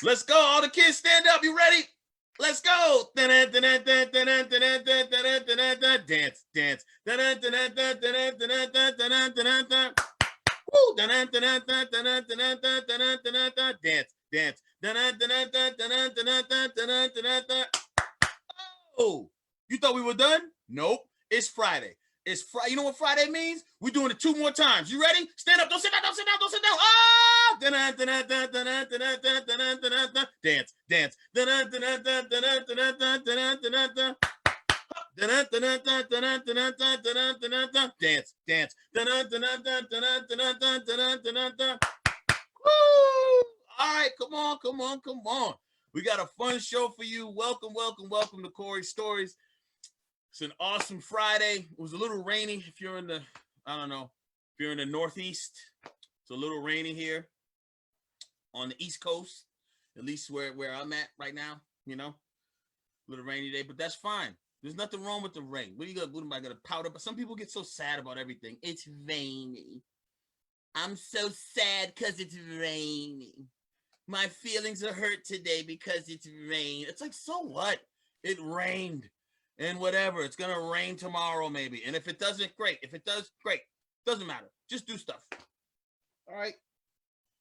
Let's go. All the kids stand up. You ready? Let's go. Dance, dance. Woo! Dance, dance. Oh, you thought we were done? Nope. It's Friday. It's Friday. You know what Friday means? We're doing it 2 more times. You ready? Stand up. Don't sit down. Don't sit down. Don't sit down. Ah! Dance, dance. Dance, dance. Woo! All right, come on, come on, come on. We got a fun show for you. Welcome, welcome, welcome to Corey's Stories. It's an awesome Friday. It was a little rainy if you're in the, I don't know, if you're in the Northeast. It's a little rainy here on the East Coast, at least where I'm at right now, you know. A little rainy day, but that's fine. There's nothing wrong with the rain. What am I gonna powder? But some people get so sad about everything. It's rainy. I'm so sad because it's raining. My feelings are hurt today because it's rain. It's like, so what? It rained. And whatever. It's gonna rain tomorrow, maybe. And if it doesn't, great. If it does, great. Doesn't matter. Just do stuff. All right.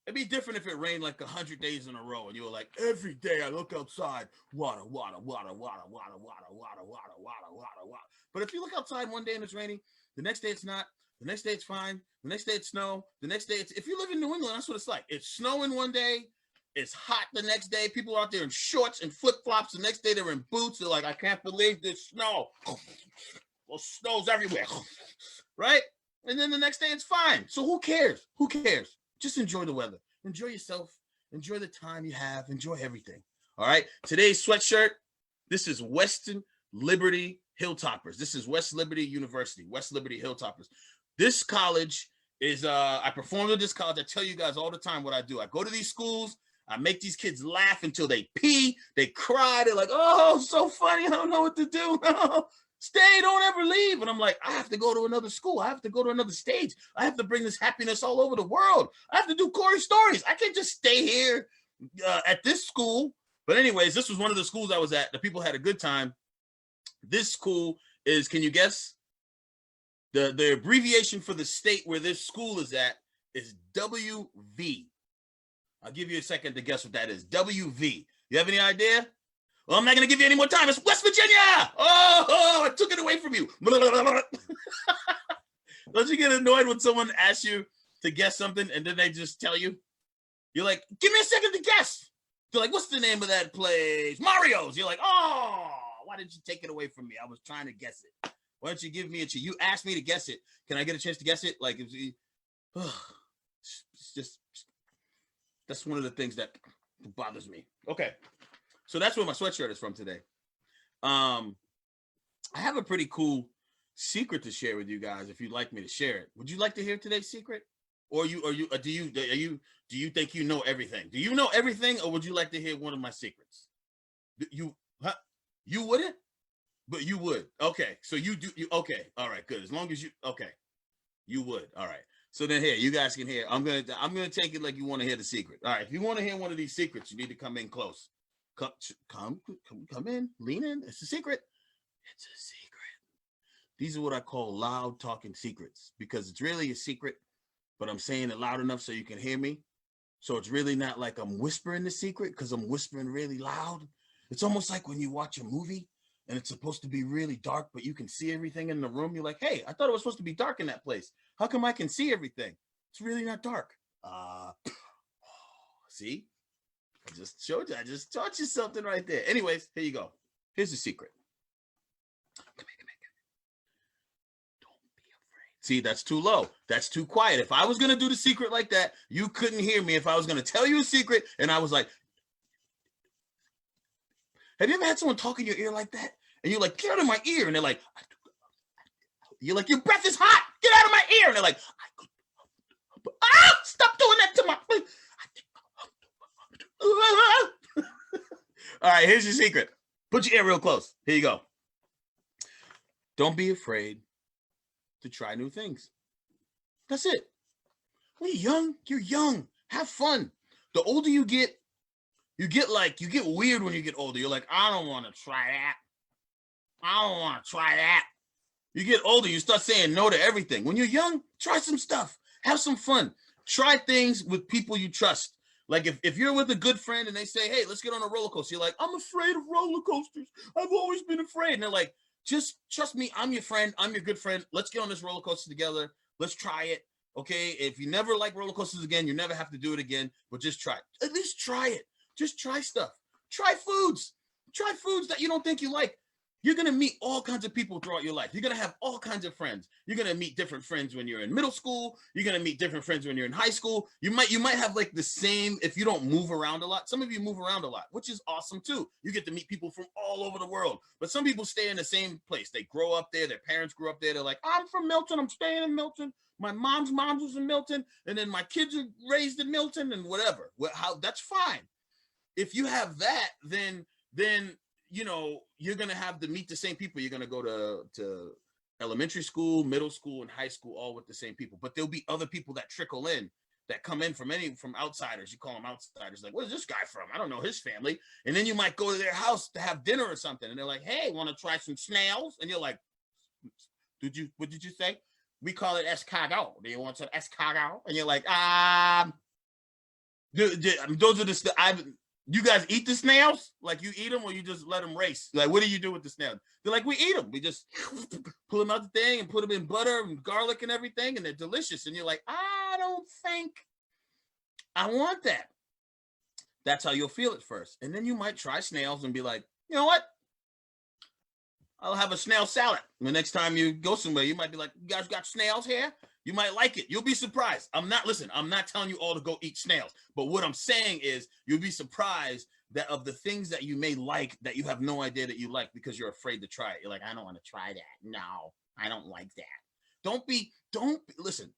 It'd be different if it rained like 100 days in a row and you were like, every day I look outside, water, water, water, water, water, water, water, water, water, water, water. But if you look outside one day and it's raining, the next day it's not, the next day it's fine, the next day it's snow, the next day it's, if you live in New England, that's what it's like. It's snowing one day, it's hot the next day, people are out there in shorts and flip-flops, the next day they're in boots, they're like, I can't believe this snow. Well, snow's everywhere, right? And then the next day it's fine. So who cares? Who cares? Just enjoy the weather. Enjoy yourself. Enjoy the time you have. Enjoy everything. All right. Today's sweatshirt. This is Western Liberty Hilltoppers. This is West Liberty University. West Liberty Hilltoppers. This college is, I performed at this college. I tell you guys all the time what I do. I go to these schools. I make these kids laugh until they pee. They cry. They're like, oh, so funny. I don't know what to do. Stay, don't ever leave. And I'm like, I have to go to another school. I have to go to another stage. I have to bring this happiness all over the world. I have to do Corey Stories. I can't just stay here at this school. But anyways, this was one of the schools I was at. The people had a good time. This school is, can you guess? The abbreviation for the state where this school is at is WV. I'll give you a second to guess what that is. WV. You have any idea? Well, I'm not going to give you any more time. It's West Virginia. Oh, I took it away from you. Don't you get annoyed when someone asks you to guess something and then they just tell you? You're like, give me a second to guess. They're like, what's the name of that place? Mario's. You're like, oh, why did you take it away from me? I was trying to guess it. Why don't you give me a chance? You asked me to guess it. Can I get a chance to guess it? Like, it's just, that's one of the things that bothers me. Okay. So that's where my sweatshirt is from today. I have a pretty cool secret to share with you guys. If you'd like me to share it, would you like to hear today's secret, or do you think you know everything? Do you know everything, or would you like to hear one of my secrets? You wouldn't, but you would. Okay, so you do. Okay, all right, good. As long as you you would. All right. So then here, you guys can hear. I'm gonna take it like you want to hear the secret. All right. If you want to hear one of these secrets, you need to come in close. Come in, lean in. It's a secret. It's a secret. These are what I call loud talking secrets, because it's really a secret, but I'm saying it loud enough so you can hear me. So it's really not like I'm whispering the secret, because I'm whispering really loud. It's almost like when you watch a movie and it's supposed to be really dark, but you can see everything in the room. You're like, hey, I thought it was supposed to be dark in that place. How come I can see everything? It's really not dark. See? I just showed you. I just taught you something right there. Anyways, here you go. Here's the secret. Come here. Don't be afraid. See, that's too low. That's too quiet. If I was going to do the secret like that, you couldn't hear me. If I was going to tell you a secret and I was like, have you ever had someone talk in your ear like that? And you're like, get out of my ear. And they're like, you're like, your breath is hot. Get out of my ear. And they're like, stop doing that to my face. All right, here's your secret. Put your ear real close. Here you go. Don't be afraid to try new things. That's it. When you're young, you're young. Have fun. The older you get, you get weird when you get older. You're like, I don't want to try that. I don't want to try that. You get older, you start saying no to everything. When you're young, try some stuff. Have some fun. Try things with people you trust. Like if you're with a good friend and they say, hey, let's get on a roller coaster. You're like, I'm afraid of roller coasters. I've always been afraid. And they're like, just trust me. I'm your friend. I'm your good friend. Let's get on this roller coaster together. Let's try it. Okay. If you never like roller coasters again, you never have to do it again, but just try it. At least try it. Just try stuff. Try foods. Try foods that you don't think you like. You're going to meet all kinds of people throughout your life. You're going to have all kinds of friends. You're going to meet different friends when you're in middle school. You're going to meet different friends when you're in high school. You might have like the same, if you don't move around a lot. Some of you move around a lot, which is awesome too. You get to meet people from all over the world. But some people stay in the same place. They grow up there. Their parents grew up there. They're like, I'm from Milton. I'm staying in Milton. My mom's mom was in Milton. And then my kids are raised in Milton and whatever. That's fine. If you have that, then you know, you're going to have to meet the same people. You're going to go to elementary school, middle school, and high school, all with the same people. But there'll be other people that trickle in, that come in from outsiders. You call them outsiders. Like, where's this guy from? I don't know his family. And then you might go to their house to have dinner or something. And they're like, hey, want to try some snails? And you're like, what did you say? We call it escargot. Do you want some escargot? And you're like, those are you guys eat the snails? Like, you eat them or you just let them race? Like, what do you do with the snails? They're like, we eat them. We just pull them out the thing and put them in butter and garlic and everything, and they're delicious. And you're like, I don't think I want that. That's how you'll feel at first. And then you might try snails and be like, you know what? I'll have a snail salad. The next time you go somewhere, you might be like, you guys got snails here? You might like it. You'll be surprised. I'm not telling you all to go eat snails. But what I'm saying is you'll be surprised that of the things that you may like that you have no idea that you like because you're afraid to try it. You're like, I don't want to try that. No, I don't like that. Listen,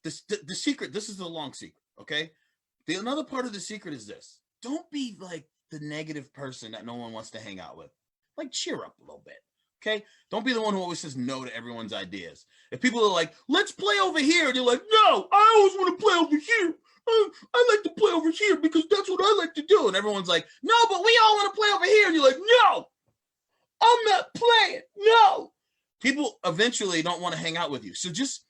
the secret, this is the long secret, okay? Another part of the secret is this. Don't be like the negative person that no one wants to hang out with. Like, cheer up a little bit. Okay? Don't be the one who always says no to everyone's ideas. If people are like, let's play over here, and you're like, no, I always want to play over here. I like to play over here because that's what I like to do. And everyone's like, no, but we all want to play over here. And you're like, no, I'm not playing. No. People eventually don't want to hang out with you. So just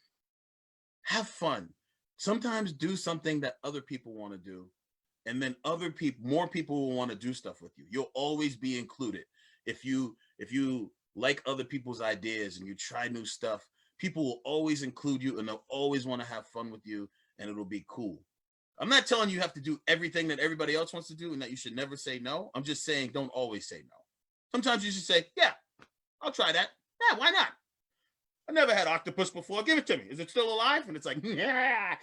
have fun. Sometimes do something that other people want to do. And then more people will want to do stuff with you. You'll always be included. If you like other people's ideas and you try new stuff, people will always include you and they'll always want to have fun with you, and it'll be cool. I'm not telling you have to do everything that everybody else wants to do and that you should never say no. I'm just saying don't always say no. Sometimes you should say, yeah, I'll try that. Yeah, why not? I never had octopus before. Give it to me. Is it still alive? And it's like, yeah.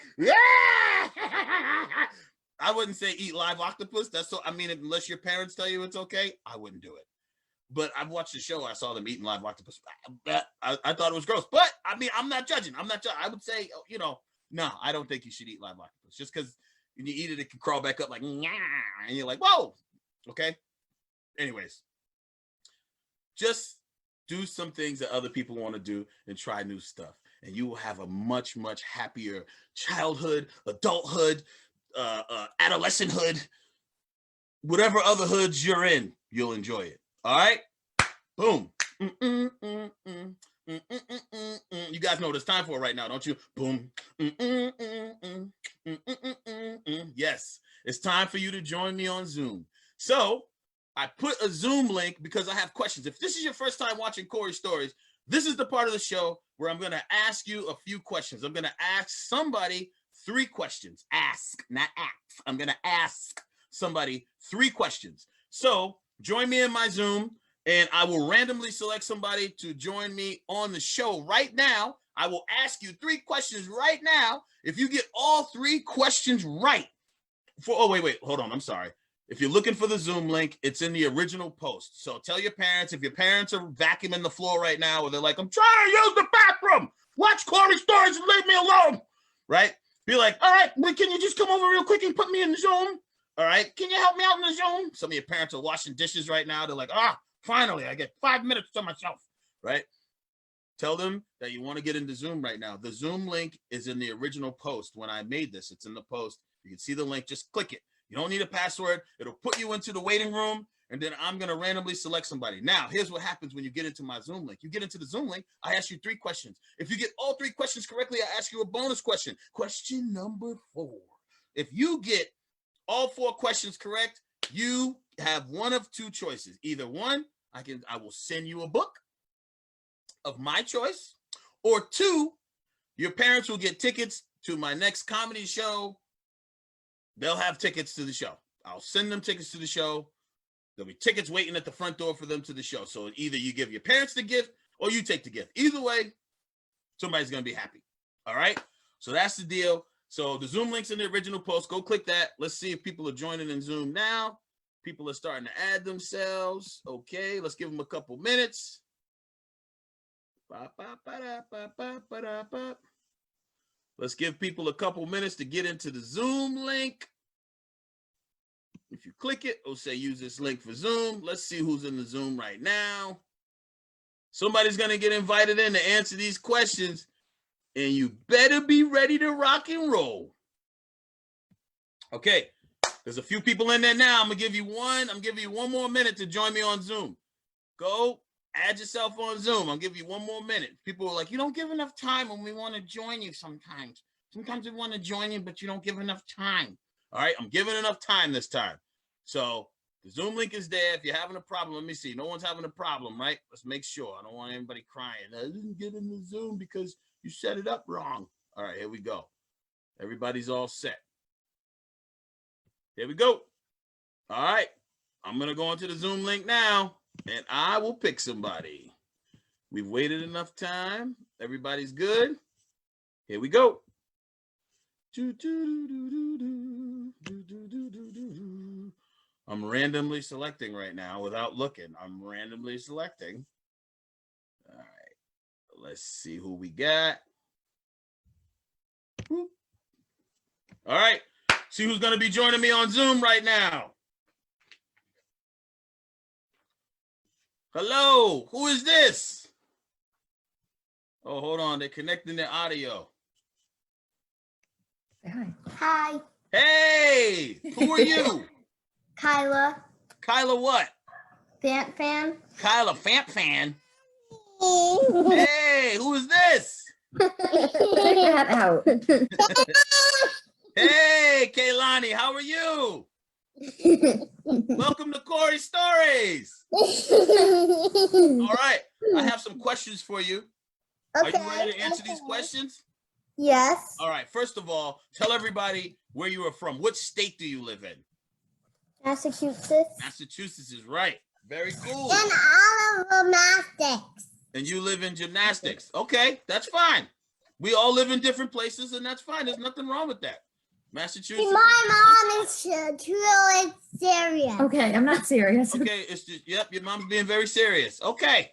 I wouldn't say eat live octopus. Unless your parents tell you it's okay, I wouldn't do it. But I've watched the show. I saw them eating live octopus. I thought it was gross. But I'm not judging. I would say, no, I don't think you should eat live octopus. Just because when you eat it, it can crawl back up like, and you're like, whoa. Okay. Anyways, just do some things that other people want to do and try new stuff. And you will have a much, much happier childhood, adulthood, adolescenthood, whatever other hoods you're in, you'll enjoy it. All right? Boom. You guys know what it's time for right now, don't you? Boom. Yes, it's time for you to join me on Zoom. So I put a Zoom link because I have questions. If this is your first time watching Corey Stories, this is the part of the show where I'm going to ask you a few questions. I'm going to ask somebody 3 questions. Ask, not ask. I'm going to ask somebody 3 questions. So join me in my Zoom, and I will randomly select somebody to join me on the show right now. I will ask you 3 questions right now. If you get all 3 questions right, wait, hold on. I'm sorry. If you're looking for the Zoom link, it's in the original post. So tell your parents, if your parents are vacuuming the floor right now, or they're like, I'm trying to use the bathroom. Watch Corey Stories and leave me alone. Right? Be like, all right, can you just come over real quick and put me in the Zoom? All right, can you help me out in the Zoom? Some of your parents are washing dishes right now. They're like, finally, I get 5 minutes to myself, right? Tell them that you want to get into Zoom right now. The Zoom link is in the original post. When I made this, it's in the post. You can see the link. Just click it. You don't need a password. It'll put you into the waiting room, and then I'm going to randomly select somebody. Now, here's what happens when you get into my Zoom link. You get into the Zoom link, I ask you 3 questions. If you get all 3 questions correctly, I ask you a bonus question. Question number 4. If you get all 4 questions correct, you have one of 2 choices. Either one, I will send you a book of my choice, or 2, your parents will get tickets to my next comedy show. They'll have tickets to the show. I'll send them tickets to the show. There'll be tickets waiting at the front door for them to the show. So either you give your parents the gift or you take the gift. Either way, somebody's going to be happy. All right? So that's the deal. So the Zoom link's in the original post. Go click that. Let's see if people are joining in Zoom now. People are starting to add themselves. Okay, let's give them a couple minutes. Let's give people a couple minutes to get into the Zoom link. If you click it, it'll say use this link for Zoom. Let's see who's in the Zoom right now. Somebody's going to get invited in to answer these questions, and you better be ready to rock and roll. Okay, there's a few people in there now. I'm giving you one more minute to join me on Zoom. Go add yourself on Zoom. I'll give you one more minute. People are like, you don't give enough time when we want to join you sometimes. Sometimes we want to join you, but you don't give enough time. All right, I'm giving enough time this time. So the Zoom link is there. If you're having a problem, let me see. No one's having a problem, right? Let's make sure. I don't want anybody crying. I didn't get in the Zoom because you set it up wrong. All right, here we go. Everybody's all set. Here we go. All right, I'm going to go into the Zoom link now, and I will pick somebody. We've waited enough time. Everybody's good. Here we go. I'm randomly selecting right now without looking. I'm randomly selecting. All right. Let's see who we got. All right. See who's going to be joining me on Zoom right now. Hello. Who is this? Oh, hold on. They're connecting their audio. Hi. Hi, Hey, who are you? Kyla. Kyla what? Fan. Kyla Fan. Hey, who is this? Check that out. Hey, Kaylani, how are you? Welcome to Corey Stories. All right, I have some questions for you. Are you ready to answer these questions? Yes. All right, first of all, tell everybody where you are from. What state do you live in? Massachusetts. Massachusetts is right. Very cool. And all of gymnastics. And you live in gymnastics. Okay, that's fine. We all live in different places, and that's fine. There's nothing wrong with that. Massachusetts. My mom is truly serious. Okay, I'm not serious. Okay, it's just, yep, your mom's being very serious. Okay,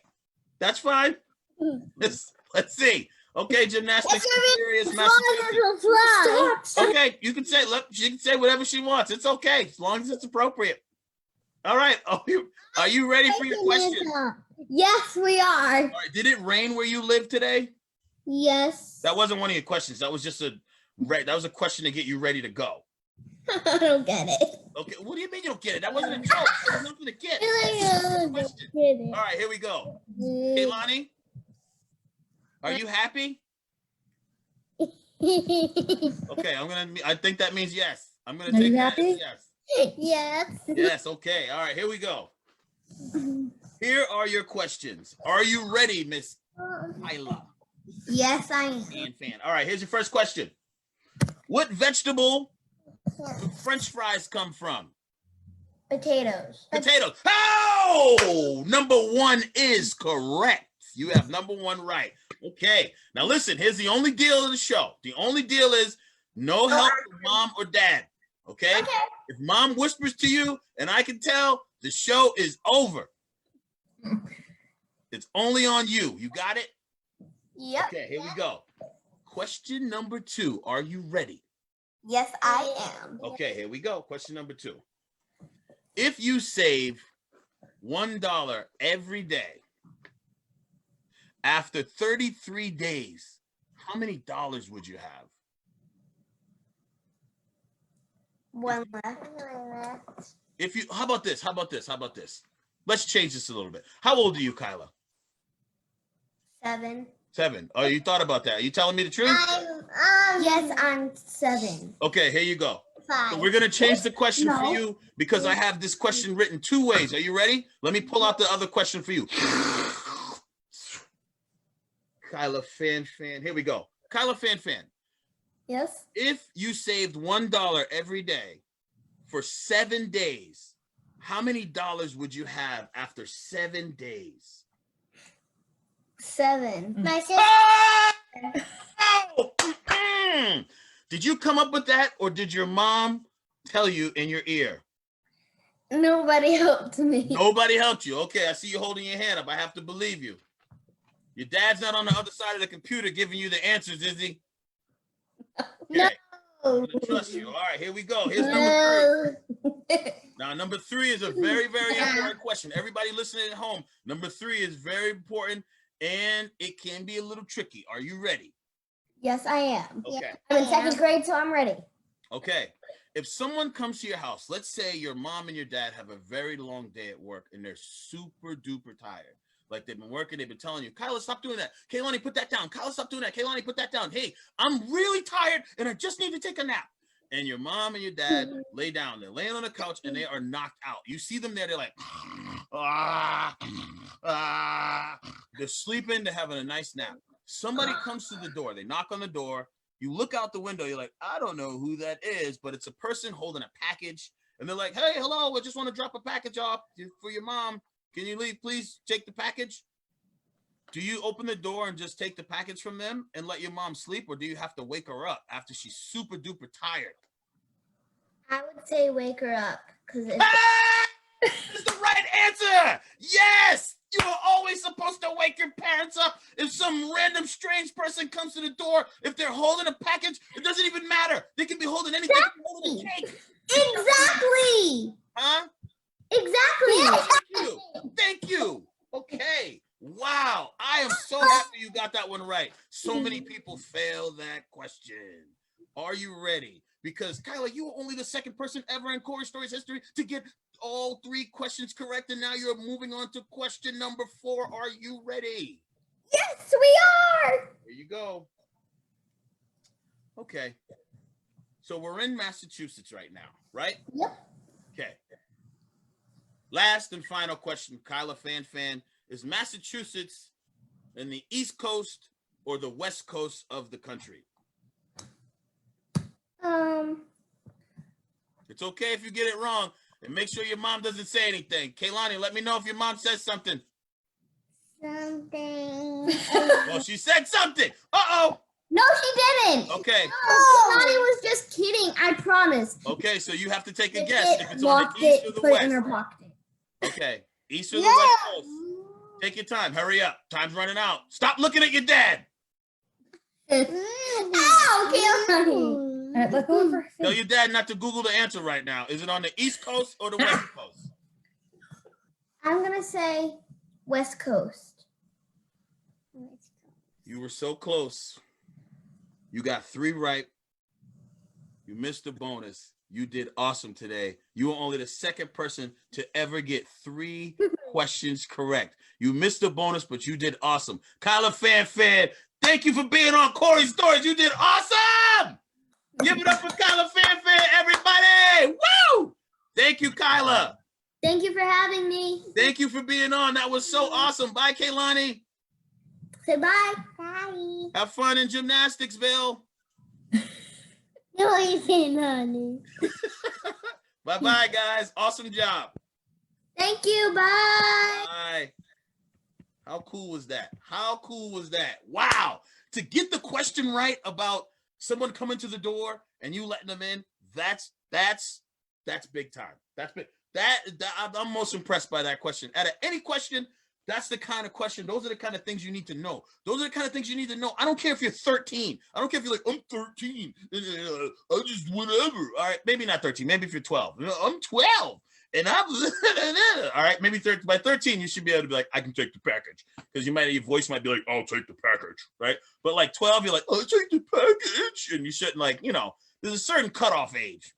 that's fine. Let's see. Okay, gymnastics is serious. Massachusetts. Stop. Okay, you can say, look, she can say whatever she wants. It's okay, as long as it's appropriate. All right, are you ready for your question? Yes, we are. All right, did it rain where you live today? Yes. That wasn't one of your questions. That was just that was a question to get you ready to go. I don't get it. Okay, what do you mean you don't get it? That wasn't a joke. There was nothing to get. Question. All right, here we go. Kaylani, are you happy? Okay, I think that means yes. I'm gonna Are take you that as happy? yes. Yes. Yes, okay. All right, here we go. Here are your questions. Are you ready, Miss Kyla? Yes, I am. And Fan. All right, here's your first question. What vegetable do French fries come from? Potatoes. Potatoes. Oh, number 1 is correct. You have number 1 right. Okay. Now listen, here's the only deal of the show. The only deal is no help from mom or dad. Okay? If mom whispers to you and I can tell, the show is over. It's only on you. You got it? Yep. Okay, here we go. Question number 2. Are you ready? Yes, I am. Okay, here we go. Question number 2. If you save $1 every day, after 33 days, how many dollars would you have? One left. If you, how about this? Let's change this a little bit. How old are you, Kyla? 7. 7. Oh, you thought about that. Are you telling me the truth? Yes, I'm 7. Okay, here you go. 5. So we're going to change the question for No. you because I have this question written 2 ways. Are you ready? Let me pull out the other question for you. Kyla Fan. Here we go. Kyla Fan. Yes. If you saved $1 every day for 7 days, how many dollars would you have after 7 days? 7. My sister. Oh! Did you come up with that, or did your mom tell you in your ear? Nobody helped me. Nobody helped you. Okay, I see you holding your hand up. I have to believe you. Your dad's not on the other side of the computer giving you the answers, is he? Okay. I'm gonna trust you. All right, here we go. Here's number 3. Now, number 3 is a very, very important question. Everybody listening at home, number 3 is very important, and it can be a little tricky. Are you ready? Yes, I am. Okay. I'm in 2nd grade, so I'm ready. Okay. If someone comes to your house, let's say your mom and your dad have a very long day at work and they're super duper tired. Like they've been working, they've been telling you, Kyla, stop doing that. Kaylani, put that down. Kyla, stop doing that. Kaylani, put that down. Hey, I'm really tired and I just need to take a nap. And your mom and your dad lay down. They're laying on the couch and they are knocked out. You see them there, they're like, they're sleeping, they're having a nice nap. Somebody comes to the door, they knock on the door. You look out the window, you're like, I don't know who that is, but it's a person holding a package. And they're like, hey, hello, I just want to drop a package off for your mom. Can you leave, please take the package? Do you open the door and just take the package from them and let your mom sleep? Or do you have to wake her up after she's super duper tired? I would say wake her up. Because That's the right answer. Yes. You are always supposed to wake your parents up. If some random strange person comes to the door, if they're holding a package, it doesn't even matter. They can be holding anything. Exactly. Holding a cake. Exactly. Huh? Exactly. Thank you. Okay. Wow. I am so happy you got that one right. So many people fail that question. Are you ready? Because Kyla, you were only the 2nd person ever in Corey Stories history to get all 3 questions correct, and now you're moving on to question number 4. Are you ready? Yes, we are. Here you go. Okay. So we're in Massachusetts right now, right? Yep. Okay. Last and final question, Kyla Fan. Is Massachusetts in the East Coast or the West Coast of the country? It's okay if you get it wrong, and make sure your mom doesn't say anything. Kaylani, let me know if your mom says something. Something. Well, she said something. Uh-oh. No, she didn't. Okay. Kaylani was just kidding. I promise. Okay, so you have to take a guess if it's on Locked the east it, or the put it west. in her pocket. Okay, east or the west coast. Take your time. Hurry up. Time's running out. Stop looking at your dad. Ow, Kaylani. Let go of her Tell face. your dad not to Google the answer right now. Is it on the East Coast or the West Coast? I'm going to say West Coast. You were so close. You got 3 right. You missed the bonus. You did awesome today. You were only the 2nd person to ever get 3 questions correct. You missed the bonus, but you did awesome. Kyla Fan, thank you for being on Corey Stories. You did awesome. Give it up for Kyla Fan, everybody. Woo! Thank you, Kyla. Thank you for having me. Thank you for being on. That was so awesome. Bye, Kaylani. Say bye. Bye. Have fun in Gymnasticsville. No, you can't, honey. Bye-bye, guys. Awesome job. Thank you. Bye. Bye. How cool was that? How cool was that? Wow. To get the question right about someone coming to the door and you letting them in, that's big time. That's big. I'm most impressed by that question. Out of any question, that's the kind of question. Those are the kind of things you need to know. Those are the kind of things you need to know. I don't care if you're 13. I don't care if you're like, I'm 13. I just whatever. All right, maybe not 13. Maybe if you're 12. I'm 12. And I'm all right. Maybe by 13, you should be able to be like, I can take the package, because your voice might be like, I'll take the package, right? But like 12, you're like, I'll take the package, and you shouldn't, like, there's a certain cutoff age.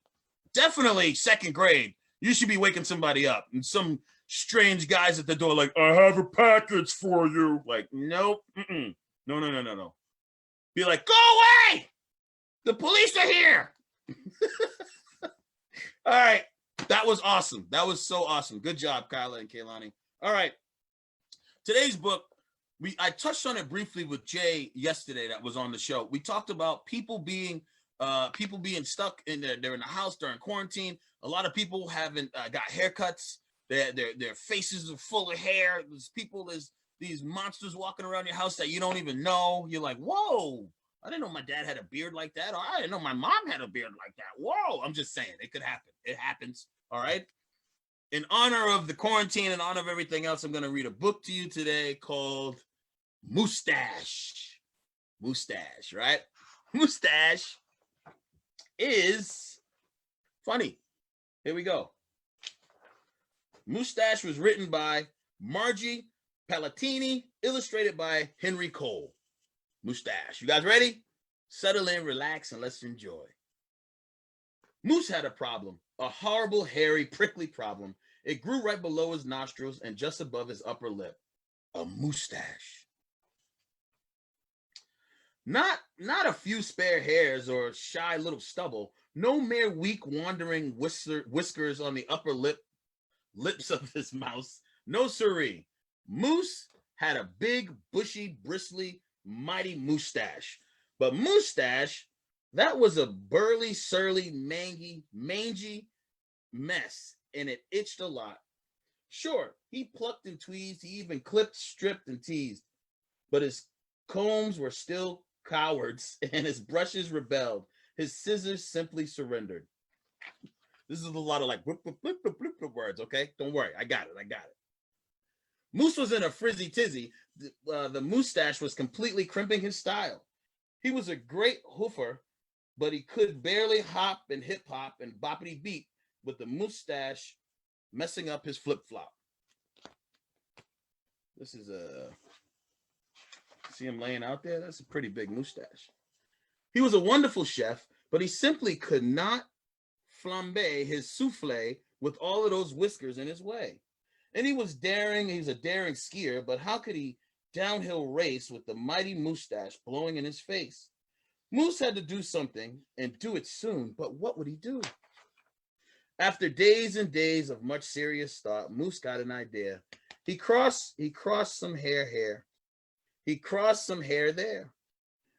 definitely second grade. You should be waking somebody up, and some strange guys at the door like, I have a package for you. Like, nope, no. Be like, go away! The police are here. All right. That was awesome. That was so awesome. Good job, Kyla and Kaylani. All right. Today's book, I touched on it briefly with Jay yesterday that was on the show. We talked about people being stuck in they're in the house during quarantine. A lot of people haven't got haircuts. Their faces are full of hair. There's these monsters walking around your house that you don't even know. You're like, whoa, I didn't know my dad had a beard like that. Or I didn't know my mom had a beard like that. Whoa, I'm just saying, it could happen. It happens. All right. In honor of the quarantine, in honor of everything else, I'm going to read a book to you today called Mustache. Mustache, right? Mustache is funny. Here we go. Mustache was written by Margie Palatini, illustrated by Henry Cole. Mustache. You guys ready? Settle in, relax, and let's enjoy. Moose had a problem, a horrible, hairy, prickly problem. It grew right below his nostrils and just above his upper lip. A mustache. Not a few spare hairs or shy little stubble. No mere weak, wandering whiskers on the upper lips of his mouth. No siree. Moose had a big, bushy, bristly, mighty mustache. But mustache, that was a burly, surly, mangy mess, and it itched a lot. Sure, he plucked and tweezed, he even clipped, stripped, and teased. But his combs were still cowards, and his brushes rebelled. His scissors simply surrendered. This is a lot of like whip, whip, whip, whip, whip, whip words, okay? Don't worry, I got it. Moose was in a frizzy tizzy. The mustache was completely crimping his style. He was a great hoofer, but he could barely hop and hip hop and boppity beat with the mustache messing up his flip flop. This is see him laying out there? That's a pretty big mustache. He was a wonderful chef, but he simply could not flambe his souffle with all of those whiskers in his way. And he was a daring skier, but how could he downhill race with the mighty mustache blowing in his face? Moose had to do something and do it soon, but what would he do? After days and days of much serious thought, Moose got an idea. He crossed some hair here. He crossed some hair there.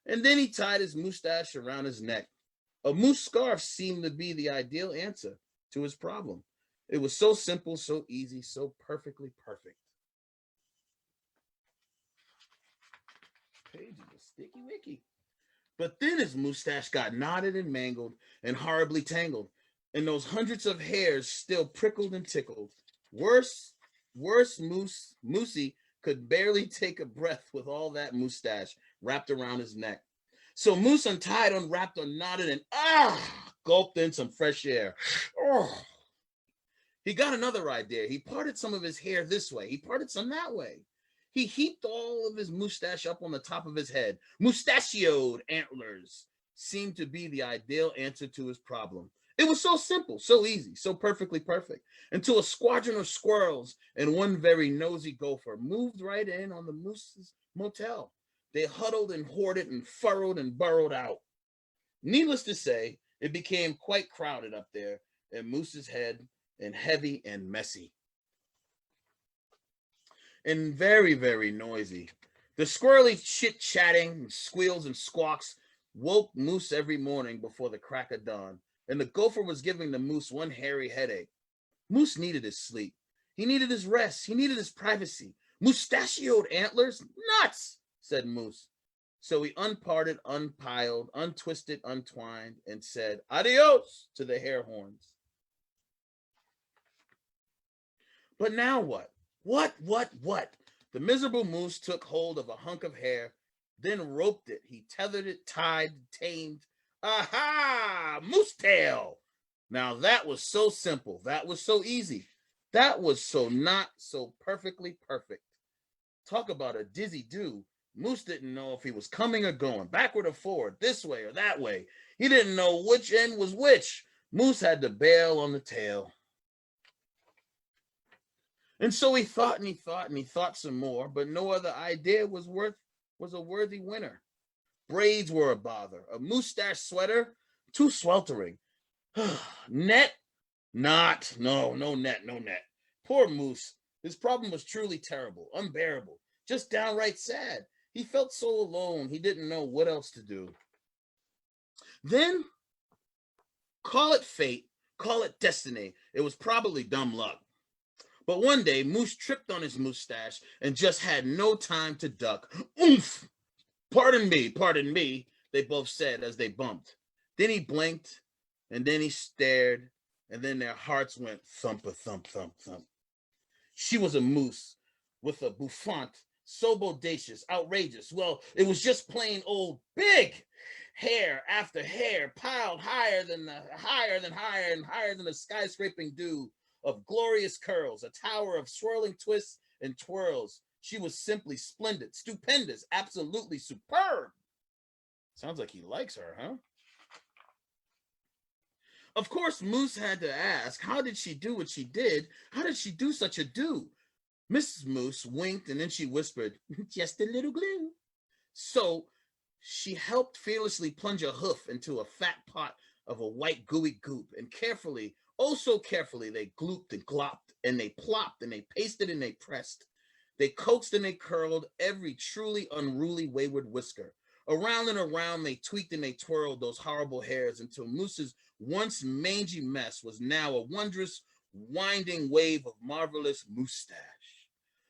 And then he tied his mustache around his neck. A moose scarf seemed to be the ideal answer to his problem. It was so simple, so easy, so perfectly perfect. Page of the sticky wicky. But then his mustache got knotted and mangled and horribly tangled, and those hundreds of hairs still prickled and tickled. Worse, Moosey could barely take a breath with all that mustache wrapped around his neck. So Moose untied, unwrapped, unknotted, and gulped in some fresh air. Oh. He got another idea. He parted some of his hair this way. He parted some that way. He heaped all of his mustache up on the top of his head. Mustachioed antlers seemed to be the ideal answer to his problem. It was so simple, so easy, so perfectly perfect, until a squadron of squirrels and one very nosy gopher moved right in on the moose's motel. They huddled and hoarded and furrowed and burrowed out. Needless to say, it became quite crowded up there in Moose's head and heavy and messy and very, very noisy. The squirrely chit-chatting, squeals and squawks woke Moose every morning before the crack of dawn, and the gopher was giving the moose one hairy headache. Moose needed his sleep. He needed his rest. He needed his privacy. Mustachioed antlers? Nuts, said Moose. So he unparted, unpiled, untwisted, untwined, and said adios to the hair horns. But now what? What? The miserable moose took hold of a hunk of hair, then roped it. He tethered it, tied, tamed. Aha! Moose tail! Now that was so simple. That was so easy. That was so not so perfectly perfect. Talk about a dizzy do. Moose didn't know if he was coming or going, backward or forward, this way or that way. He didn't know which end was which. Moose had to bail on the tail. And so he thought and he thought and he thought some more, but no other idea was a worthy winner. Braids were a bother. A mustache sweater, too sweltering. Net? No net. Poor Moose. His problem was truly terrible, unbearable, just downright sad. He felt so alone, he didn't know what else to do. Then, call it fate, call it destiny. It was probably dumb luck. But one day, Moose tripped on his mustache and just had no time to duck. Oomph! Pardon me, they both said as they bumped. Then he blinked, and then he stared, and then their hearts went thump a thump, thump, thump. She was a moose with a bouffant, so bodacious, outrageous. Well, it was just plain old big. Hair after hair piled higher than the skyscraping dew of glorious curls, a tower of swirling twists and twirls. She was simply splendid, stupendous, absolutely superb. Sounds like he likes her, huh? Of course, Moose had to ask, how did she do what she did? How did she do such a do? Mrs. Moose winked and then she whispered, just a little glue. So she helped fearlessly plunge a hoof into a fat pot of a white gooey goop, and carefully, oh so carefully, they glooped and glopped, and they plopped, and they pasted and they pressed. They coaxed and they curled every truly unruly wayward whisker. Around and around they tweaked and they twirled those horrible hairs until Moose's once mangy mess was now a wondrous winding wave of marvelous moustache.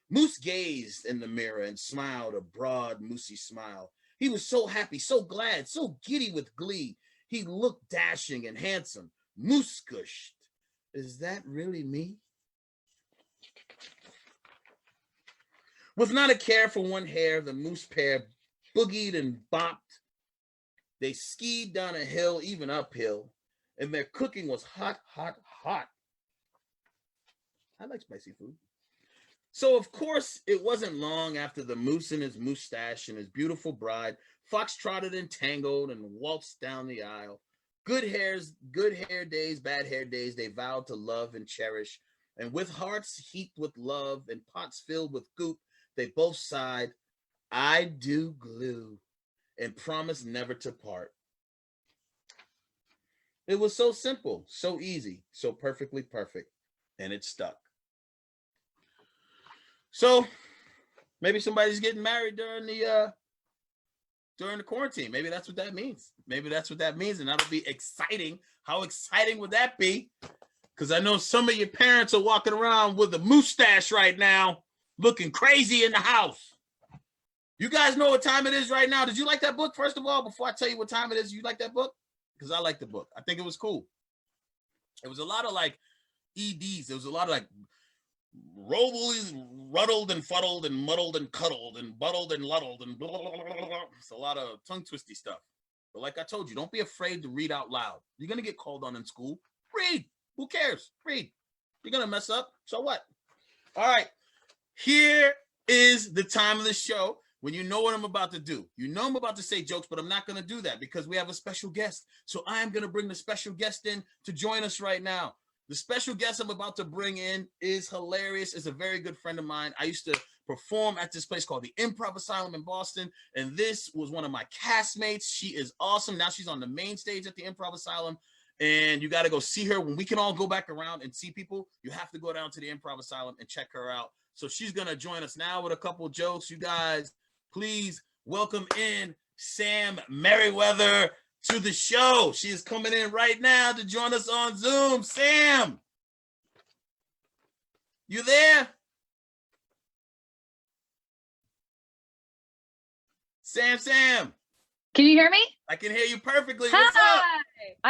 Moose gazed in the mirror and smiled a broad, moosey smile. He was so happy, so glad, so giddy with glee. He looked dashing and handsome. Moose gushed. Is that really me? With not a care for one hair, the moose pair boogied and bopped. They skied down a hill, even uphill, and their cooking was hot, hot, hot. I like spicy food. So, of course, it wasn't long after the moose and his mustache and his beautiful bride foxtrotted and tangled and waltzed down the aisle. Good hair days, bad hair days, they vowed to love and cherish. And with hearts heaped with love and pots filled with goop, they both sighed, I do glue, and promised never to part. It was so simple, so easy, so perfectly perfect, and it stuck. So maybe somebody's getting married during the quarantine. Maybe that's what that means. And that'll be exciting. How exciting would that be? Because I know some of your parents are walking around with a mustache right now, looking crazy in the house. You guys know what time it is right now. Did you like that book, first of all, before I tell you what time it is? You like that book? Because I like the book. I think it was cool. It was a lot of like EDs. There was a lot of like rolled, ruddled and fuddled and muddled and cuddled and buddled and luddled and blah, blah, blah, blah, blah. It's a lot of tongue twisty stuff. But like I told you, don't be afraid to read out loud. You're going to get called on in school. Read. Who cares? Read. You're going to mess up. So what? All right. Here is the time of the show when you know what I'm about to do. You know I'm about to say jokes, but I'm not going to do that because we have a special guest. So I am going to bring the special guest in to join us right now. The special guest I'm about to bring in is hilarious. It's a very good friend of mine. I used to perform at this place called the Improv Asylum in Boston, and this was one of my castmates. She is awesome. Now she's on the main stage at the Improv Asylum, and you got to go see her. When we can all go back around and see people, you have to go down to the Improv Asylum and check her out. So she's going to join us now with a couple jokes. You guys, please welcome in Sam Merriweather to the show. She is coming in right now to join us on Zoom. Sam, you there? Sam. Can you hear me? I can hear you perfectly. Hi.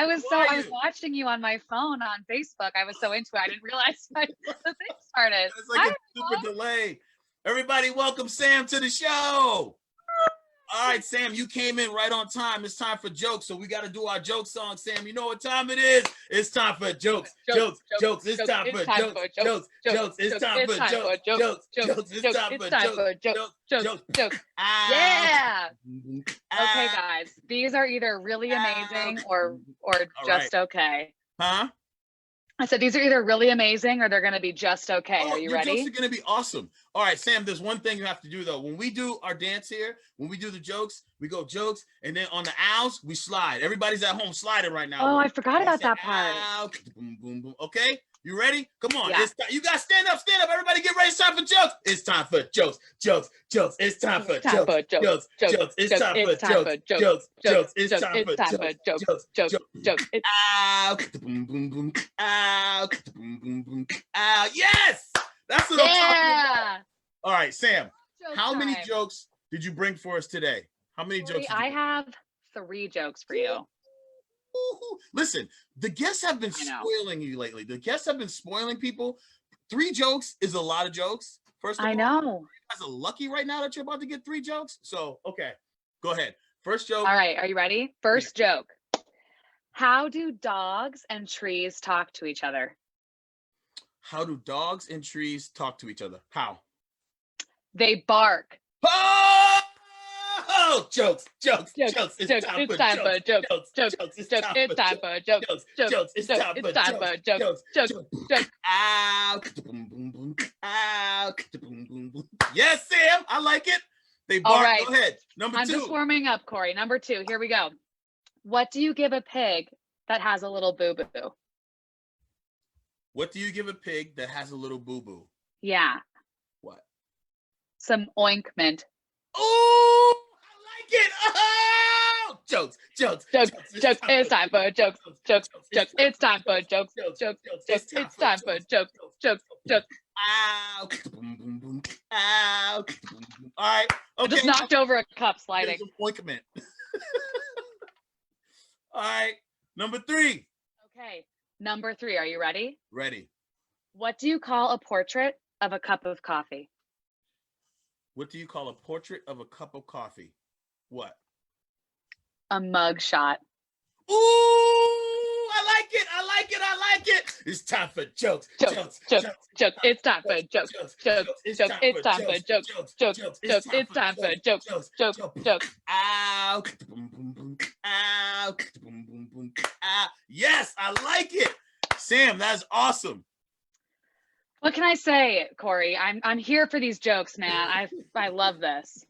What's up? I was watching you on my phone on Facebook. I was so into it. I didn't realize the thing started. It's like a super delay. Everybody, welcome Sam to the show. All right, Sam, you came in right on time. It's time for jokes, so we got to do our joke song. Sam, you know what time it is? It's time for jokes. Jokes. It's time for jokes. It's time for jokes. It's time for jokes. Yeah. Okay, guys. These are either really amazing or just okay. Huh? I said these are either really amazing or they're going to be just okay. Oh, Are you your ready? jokes are going to be awesome. All right, Sam, there's one thing you have to do, though. When we do our dance here, when we do the jokes, we go jokes, and then on the owls, we slide. Everybody's at home sliding right now. Oh, I forgot about that part. Ow, boom, boom, boom. Okay? You ready? Come on. Yeah. It's time. You got to stand up. Everybody get ready. It's time for jokes. It's time for jokes. It's time for jokes. It's time for jokes. It's time for jokes. Ow, boom, boom, boom. Ow, boom, boom, boom. Ow. Yes! That's what I'm talking about. All right, Sam. How many jokes did you bring for us today? How many jokes? I have 3 jokes for you. Listen, the guests have been spoiling you lately. The guests have been spoiling people. 3 jokes is a lot of jokes. First of all, I know. You guys are lucky right now that you're about to get 3 jokes. So, okay, go ahead. First joke. All right, are you ready? First joke. How do dogs and trees talk to each other? How do dogs and trees talk to each other? How? They bark. Oh, jokes. It's time for jokes. It's time for jokes. It's time for jokes. Ow, boom, boom, boom. Ow, boom, boom, boom. Yes, Sam, I like it. They bark. All right. Go ahead. Number 2. I'm just warming up, Corey. Number 2. Here we go. What do you give a pig that has a little boo-boo? What do you give a pig that has a little boo-boo? Yeah. What? Some ointment. Oh, I like it. Oh, jokes. It's time for jokes. It's time for jokes. It's time for jokes. Ow, boom, boom, boom. Ow, boom, boom. All right. Okay. I just knocked over a cup sliding. Ointment. All right. Number 3. Okay. Number 3. Are you ready? Ready. What do you call a portrait of a cup of coffee? What do you call a portrait of a cup of coffee? What? A mug shot. Ooh, I like it. It's time for jokes. Jokes. It's time for jokes. It's time for jokes. It's time for jokes. Ow, boom, boom, boom. Ow, boom, boom, boom. Ow. Yes, I like it. Sam, that's awesome. What can I say, Corey? I'm here for these jokes, man. I love this.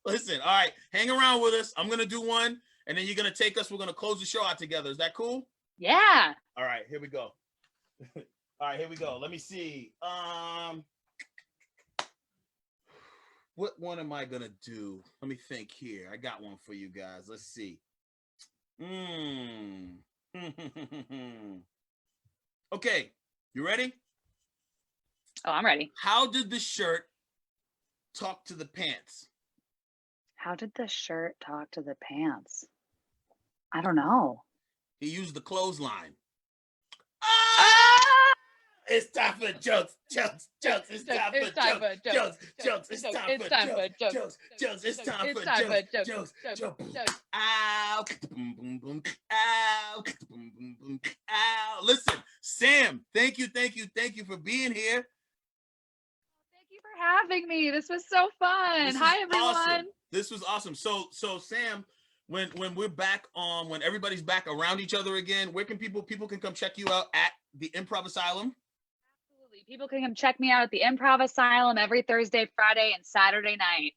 Listen, all right, hang around with us. I'm gonna do one, and then you're gonna take us. We're gonna close the show out together. Is that cool? Yeah. All right, here we go. All right, here we go. Let me see. What one am I gonna do? Let me think here. I got one for you guys. Let's see. Okay, you ready? Oh, I'm ready. How did the shirt talk to the pants? How did the shirt talk to the pants? I don't know. He used the clothesline. Ah! It's time for jokes. It's time for jokes. It's time for jokes. It's time for jokes. Ow, boom, boom, boom. Ow, boom, boom, boom. Ow. Listen, Sam, thank you for being here. Thank you for having me. This was so fun. Hi, everyone. Awesome. This was awesome. So Sam, when we're back on, when everybody's back around each other again, where can people can come check you out at the Improv Asylum? Absolutely. People can come check me out at the Improv Asylum every Thursday, Friday, and Saturday night.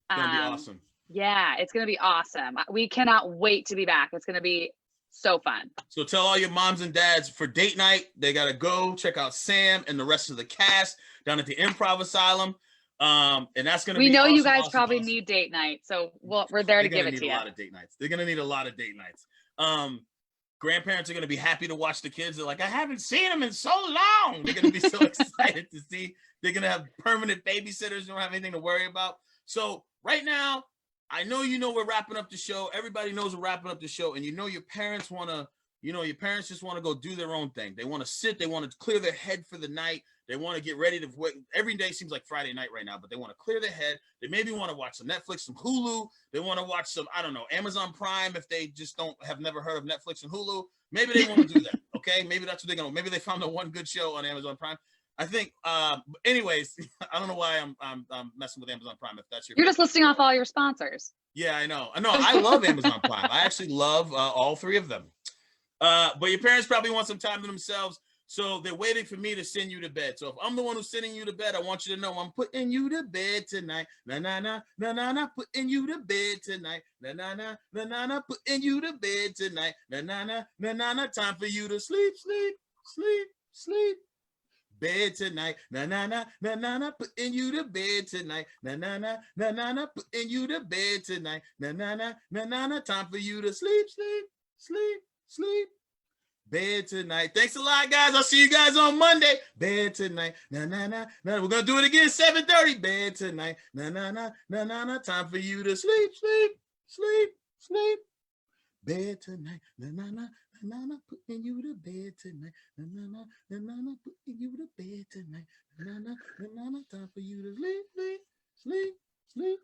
It's gonna be awesome. Yeah, it's gonna be awesome. We cannot wait to be back. It's gonna be so fun. So tell all your moms and dads for date night, they gotta go check out Sam and the rest of the cast down at the Improv Asylum. And that's gonna be we know awesome, you guys awesome, probably awesome. need date night, so we're there to give it to you. They're gonna need a lot of date nights. They're gonna need a lot of date nights. Grandparents are gonna be happy to watch the kids. They're like, I haven't seen them in so long. They're gonna be so excited to see. They're gonna have permanent babysitters. They don't have anything to worry about. So right now, I know we're wrapping up the show. Everybody knows we're wrapping up the show, and your parents your parents just want to go do their own thing. They want to sit. They want to clear their head for the night. They want to get ready to wait. Every day seems like Friday night right now, but they want to clear their head. They maybe want to watch some Netflix, some Hulu. They want to watch some, I don't know, Amazon Prime if they just have never heard of Netflix and Hulu. Maybe they want to do that. Okay, maybe that's what they're gonna. Maybe they found the one good show on Amazon Prime. I think. Anyways, I don't know why I'm messing with Amazon Prime. If that's You're just listing off all your sponsors. Yeah, I know. I love Amazon Prime. I actually love all 3 of them. But your parents probably want some time to themselves, so they're waiting for me to send you to bed. So if I'm the one who's sending you to bed, I want you to know I'm putting you to bed tonight. Na na na na na na, putting you to bed tonight. Na na na na na na, putting you to bed tonight. Na na na na na na, time for you to sleep, sleep, sleep, sleep. Bed tonight, na na na na na na, putting you to bed tonight, na na na na na na, putting you to bed tonight, na na na na na na, time for you to sleep, sleep, sleep, sleep. Bed tonight. Thanks a lot, guys. I'll see you guys on Monday. Bed tonight, na na na na. We're gonna do it again 7:30. Bed tonight, na na na na na na, time for you to sleep, sleep, sleep, sleep. Bed tonight, na na na na na, putting you to bed tonight, na na na na na, putting you to bed tonight, na na na na, time for you to sleep, sleep, sleep, sleep.